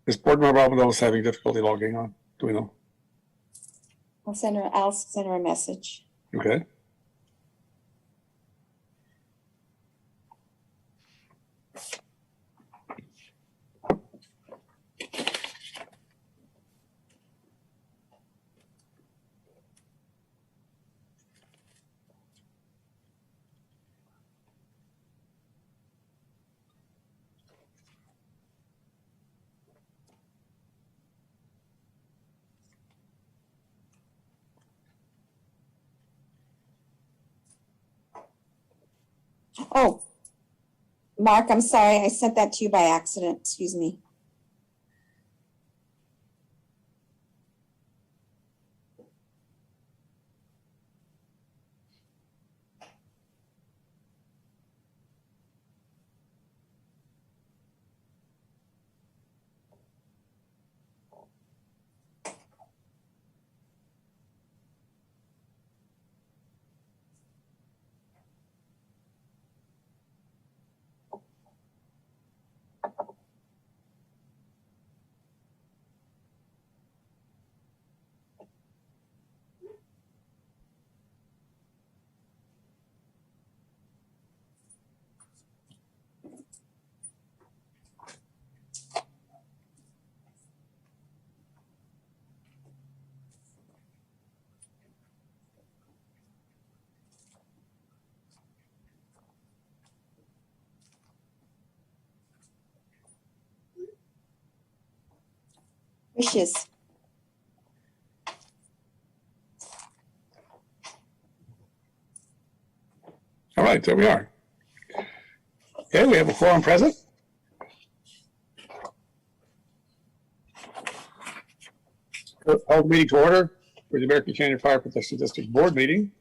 Is Board Member Alvarado having difficulty logging on? Do we know? I'll send her a message. Okay. Oh, Mark, I'm sorry. I sent that to you by accident. Excuse me. Wishes. All right, there we are. Okay, we have a quorum present. Call the meeting to order for the American Canyon Fire Protection District Board meeting,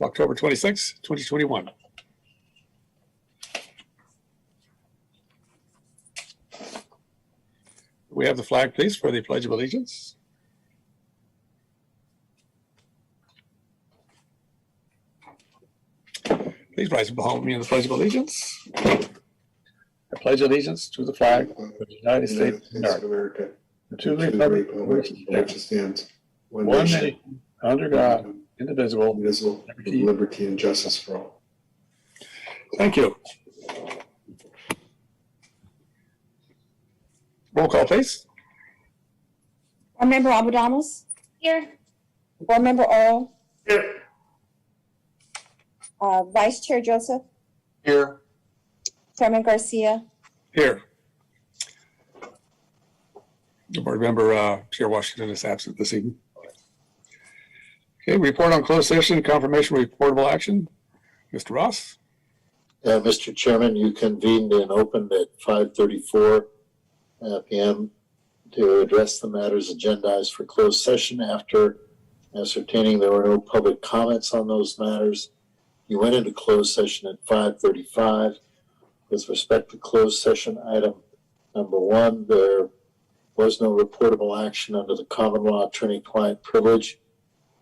October 26, 2021. We have the flag, please, for the Pledge of Allegiance. Please rise behind me in the Pledge of Allegiance. I pledge allegiance to the flag of the United States of America, and to the republic for which it stands, one nation, under God, indivisible, with liberty and justice for all. Thank you. Roll call, please. Board Member Abudamos? Here. Board Member Oro? Here. Vice Chair Joseph? Here. Chairman Garcia? Here. The Board Member Chair Washington is absent this evening. Okay, report on closed session, confirmation reportable action. Mr. Ross? Mr. Chairman, you convened and opened at 5:34 p.m. to address the matters agendized for closed session. After ascertaining there were no public comments on those matters, you went into closed session at 5:35. With respect to closed session item number 1, there was no reportable action under the common law attorney-client privilege,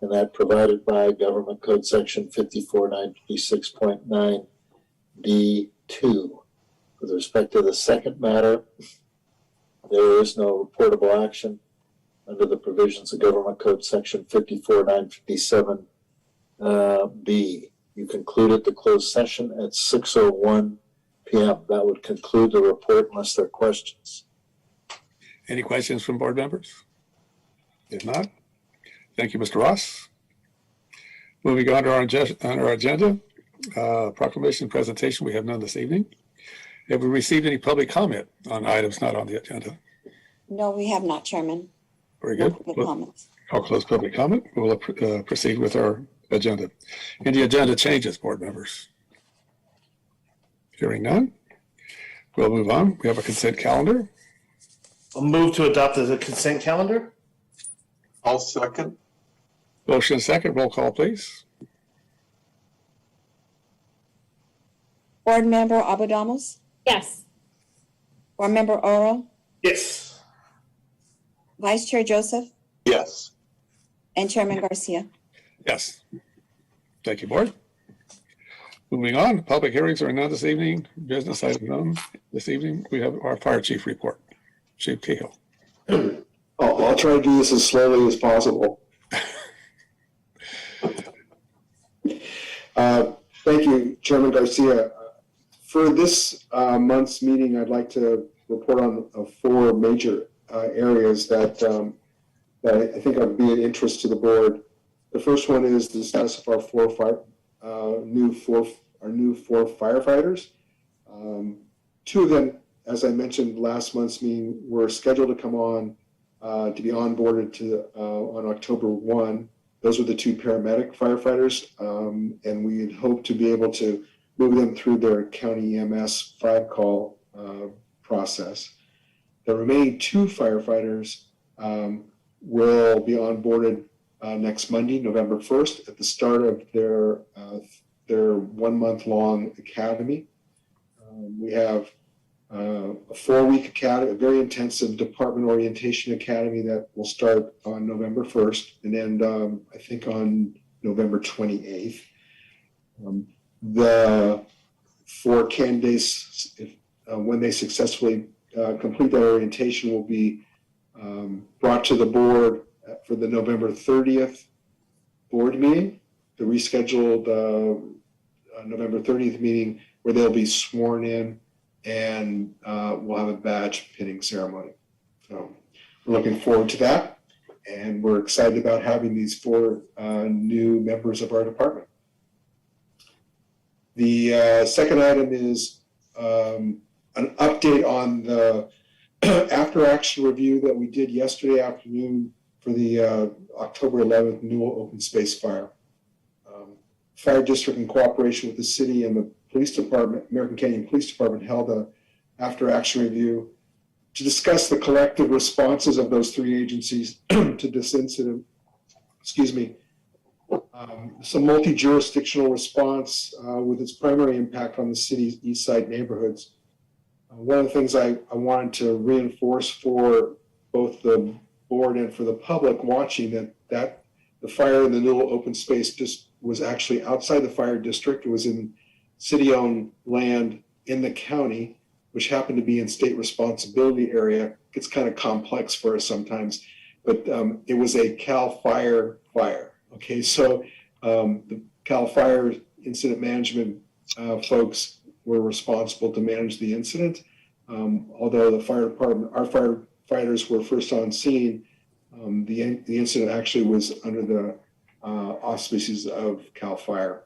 and that provided by Government Code Section 54956.9D2. With respect to the second matter, there is no reportable action under the provisions of Government Code Section 54957B. You concluded the closed session at 6:01 p.m. That would conclude the report unless there are questions. Any questions from board members? If not, thank you, Mr. Ross. Moving on to our agenda, proclamation presentation. We have none this evening. Have we received any public comment on items not on the agenda? No, we have not, Chairman. Very No good. public comments. I'll close public comment. We'll proceed with our agenda. Any agenda changes, board members? Hearing none, we'll move on. We have a consent calendar. I'll move to adopt the consent calendar. I'll second. Motion second, roll call, please. Board Member Abudamos? Yes. Board Member Oro? Yes. Vice Chair Joseph? Yes. And Chairman Garcia? Yes. Thank you, board. Moving on, public hearings are none this evening. Business item none this evening. We have our fire chief report. Chief Cahill. I'll try to do this as slowly as possible. Thank you, Chairman Garcia. For this month's meeting, I'd like to report on 4 major areas that I think would be of interest to the board. The first one is the status of our new four firefighters. 2 of them, as I mentioned last month's meeting, were scheduled to come on to be onboarded on October 1. Those were the 2 paramedic firefighters, and we had hoped to be able to move them through their county EMS 5-call process. The remaining 2 firefighters will be onboarded next Monday, November 1st, at the start of their 1-month-long academy. We have a 4-week academy, a very intensive department orientation academy that will start on November 1st and end, I think, on November 28th. The 4 candidates, when they successfully complete that orientation, will be brought to the board for the November 30th board meeting, the rescheduled November 30th meeting, where they'll be sworn in, and we'll have a badge pinning ceremony. So we're looking forward to that, and we're excited about having these 4 new members of our department. The second item is an update on the after-action review that we did yesterday afternoon for the October 11th Newell Open Space Fire. Fire District, in cooperation with the city and the Police Department, American Canyon Police Department, held a after-action review to discuss the collective responses of those 3 agencies to this incident. Excuse me. Some multi-jurisdictional response with its primary impact on the city's east side neighborhoods. One of the things I wanted to reinforce for both the board and for the public watching that the fire in the Newell Open Space just was actually outside the fire district. It was in city-owned land in the county, which happened to be in state responsibility area. It's kind of complex for us sometimes, but it was a CAL FIRE fire. Okay, so the CAL FIRE incident management folks were responsible to manage the incident. Although the fire department, our firefighters were first on scene, the incident actually was under the auspices of CAL FIRE.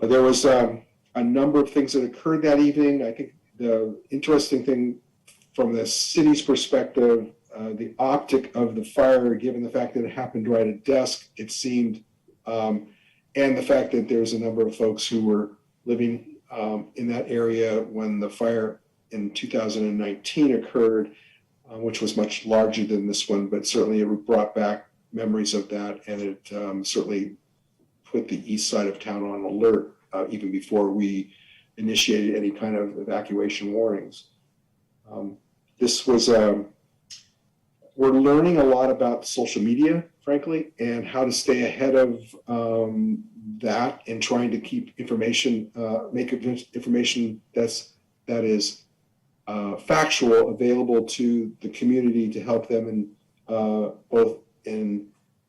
There was a number of things that occurred that evening. I think the interesting thing from the city's perspective, the optic of the fire, given the fact that it happened right at dusk, it seemed, and the fact that there was a number of folks who were living in that area when the fire in 2019 occurred, which was much larger than this one, but certainly it brought back memories of that, and it certainly put the east side of town on alert even before we initiated any kind of evacuation warnings. This was, we're learning a lot about social media, frankly, and how to stay ahead of that and trying to keep information, make information that is factual available to the community to help them in both in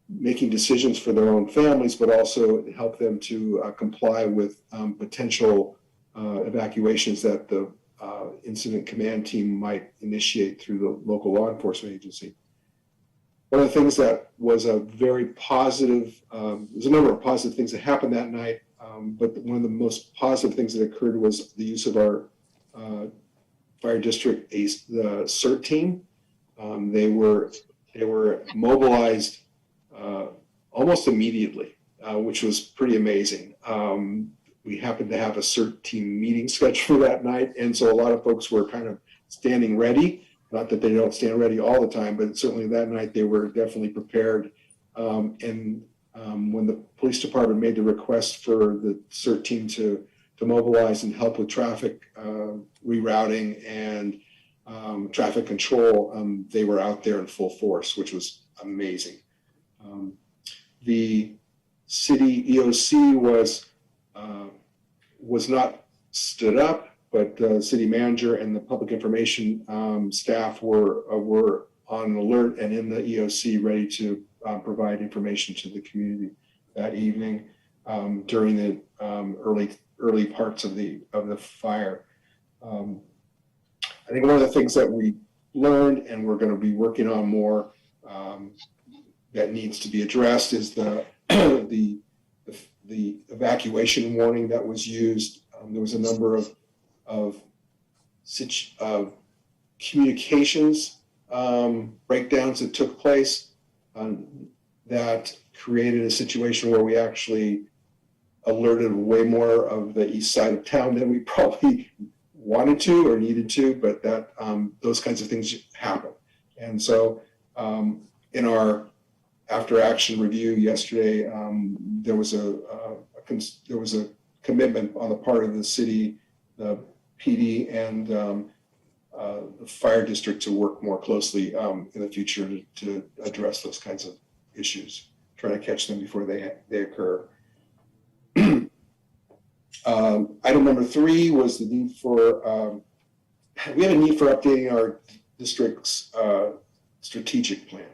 making decisions for their own families, but also help them to comply with potential evacuations that the incident command team might initiate through the local law enforcement agency. One of the things that was a very positive, there's a number of positive things that happened that night, but one of the most positive things that occurred was the use of our fire district, the CERT team. They were mobilized almost immediately, which was pretty amazing. We happened to have a CERT team meeting scheduled that night, and so a lot of folks were kind of standing ready. Not that they don't stand ready all the time, but certainly that night they were definitely prepared. And when the police department made the request for the CERT team to mobilize and help with traffic rerouting and traffic control, they were out there in full force, which was amazing. The city EOC was not stood up. but the city manager and the public information staff were on alert and in the EOC ready to provide information to the community that evening during the early parts of the fire. I think one of the things that we learned and we're going to be working on more that needs to be addressed is the evacuation warning that was used. There was a number of communications breakdowns that took place that created a situation where we actually alerted way more of the east side of town than we probably wanted to or needed to, but that those kinds of things happen. And so in our after action review yesterday, there was a commitment on the part of the city, the PD, and the fire district to work more closely in the future to address those kinds of issues, try to catch them before they occur. Item number 3 was the need for, we have a need for updating our district's strategic plan.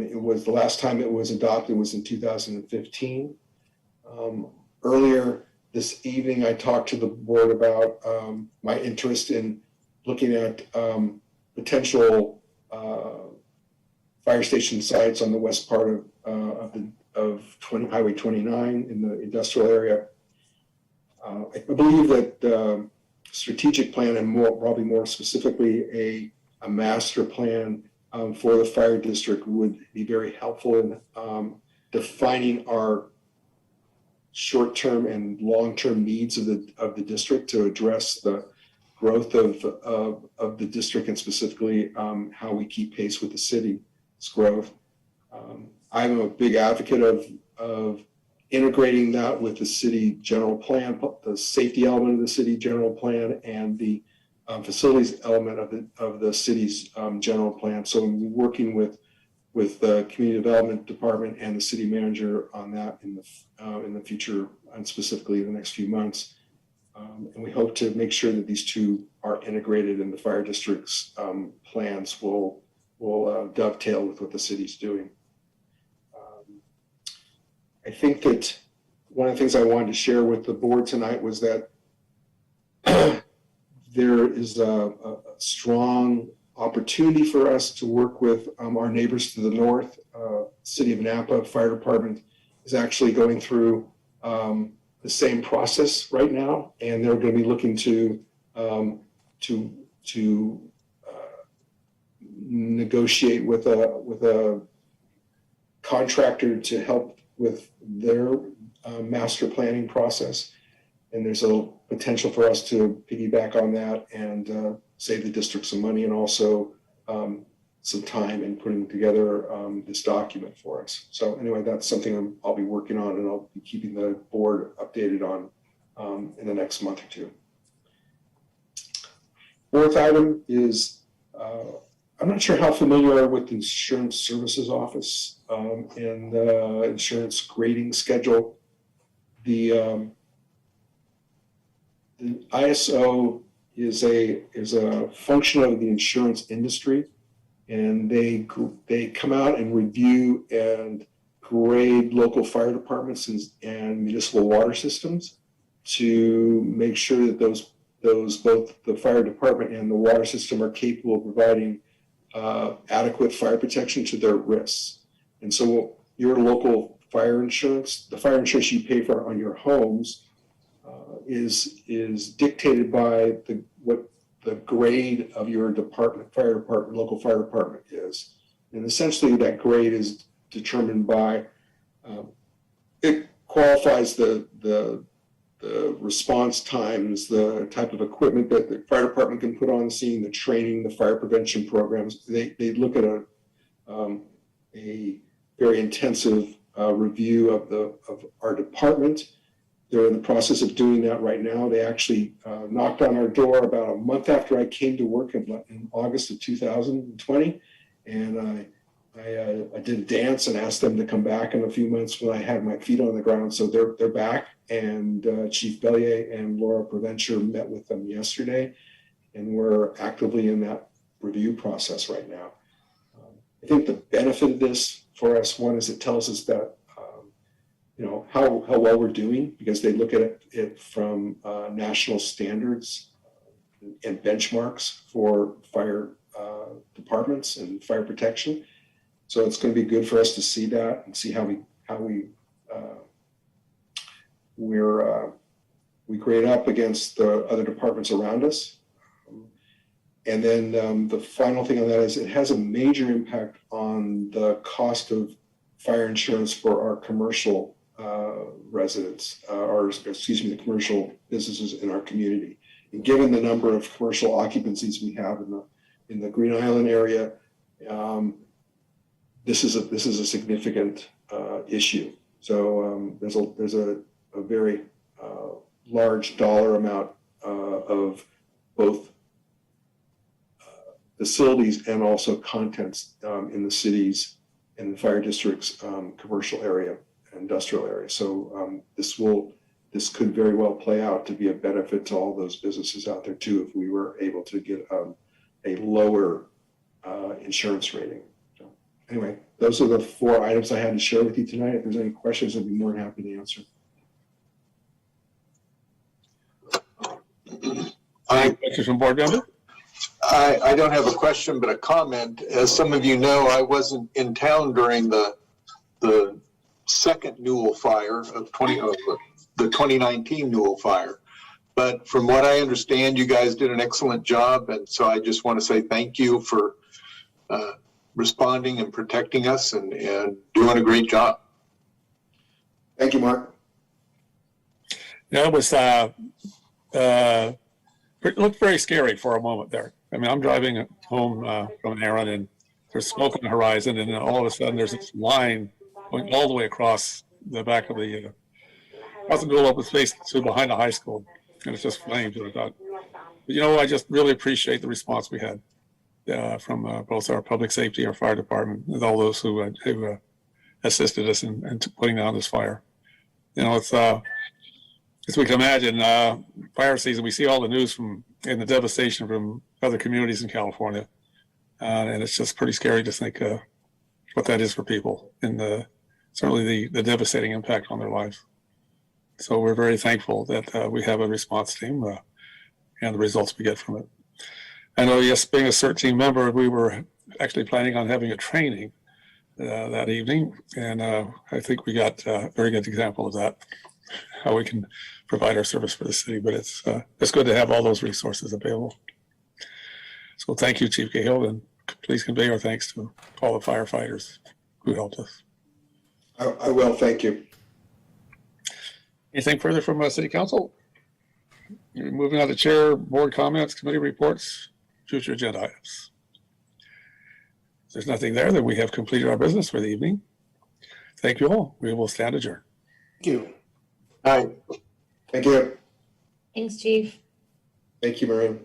It was the last time it was adopted was in 2015. Earlier this evening, I talked to the board about my interest in looking at potential fire station sites on the west part of Highway 29 in the industrial area. I believe that the strategic plan, and probably more specifically a master plan for the fire district, would be very helpful in defining our short-term and long-term needs of the district to address the growth of the district, and specifically how we keep pace with the city's growth. I'm a big advocate of integrating that with the city general plan, the safety element of the city general plan, and the facilities element of the city's general plan. So I'm working with the community development department and the city manager on that in the future, and specifically in the next few months. And we hope to make sure that these two are integrated, and the fire district's plans will dovetail with what the city's doing. I think that one of the things I wanted to share with the board tonight was that there is a strong opportunity for us to work with our neighbors to the north. City of Napa Fire Department is actually going through the same process right now, and they're going to be looking to negotiate with a contractor to help with their master planning process. And there's a potential for us to piggyback on that and save the district some money, and also some time in putting together this document for us. So anyway, that's something I'll be working on, and I'll be keeping the board updated on in the next month or two. Fourth item is, I'm not sure how familiar you are with the Insurance Services Office and the insurance grading schedule. The ISO is a function of the insurance industry, and they come out and review and grade local fire departments and municipal water systems to make sure that those both the fire department and the water system are capable of providing adequate fire protection to their risks. And so your local fire insurance, the fire insurance you pay for on your homes, is dictated by what the grade of your fire department, local fire department is. And essentially that grade is determined by, it qualifies the response times, the type of equipment that the fire department can put on scene, the training, the fire prevention programs. They look at a very intensive review of our department. They're in the process of doing that right now. They actually knocked on our door about a month after I came to work in August of 2020, and I did a dance and asked them to come back in a few months when I had my feet on the ground. So they're back. And Chief Bellier and Laura Provencher met with them yesterday, and we're actively in that review process right now. I think the benefit of this for us, one, is it tells us that how well we're doing, because they look at it from national standards and benchmarks for fire departments and fire protection. So it's going to be good for us to see that and see how we grade up against the other departments around us. And then the final thing on that is it has a major impact on the cost of fire insurance for our commercial residents, the commercial businesses in our community. And given the number of commercial occupancies we have in the Green Island area, this is a significant issue. So there's a very large dollar amount of both facilities and also contents in the cities and the fire district's commercial area, industrial area. So this could very well play out to be a benefit to all those businesses out there too, if we were able to get a lower insurance rating. So anyway, those are the 4 items I had to share with you tonight. If there's any questions, I'd be more than happy to answer. Questions from board member? I don't have a question, but a comment. As some of you know, I wasn't in town during the second Newell fire of the 2019 Newell fire. But from what I understand, you guys did an excellent job. And so I just want to say thank you for responding and protecting us and doing a great job. Thank you, Mark. Yeah, it was, it looked very scary for a moment there. I mean, I'm driving home from an errand and there's smoke on the horizon, and then all of a sudden there's this line going all the way across the back of the middle open space to behind the high school, and it's just flames. And I thought, but, I just really appreciate the response we had from both our public safety, our fire department, and all those who assisted us in putting down this fire. It's as we can imagine, fire season, we see all the news and the devastation from other communities in California. And it's just pretty scary to think what that is for people, and certainly the devastating impact on their lives. So we're very thankful that we have a response team and the results we get from it. I know, yes, being a CERT team member, we were actually planning on having a training that evening. And I think we got a very good example of that, how we can provide our service for the city. But it's good to have all those resources available. So thank you, Chief Cahill, and please convey our thanks to all the firefighters who helped us. I will. Thank you. Anything further from City Council? Moving on to chair, board comments, committee reports, future agenda items. If there's nothing there, then we have completed our business for the evening. Thank you all. We will stand adjourned. Thank you. All right. Thank you. Thanks, Chief. Thank you, Marion.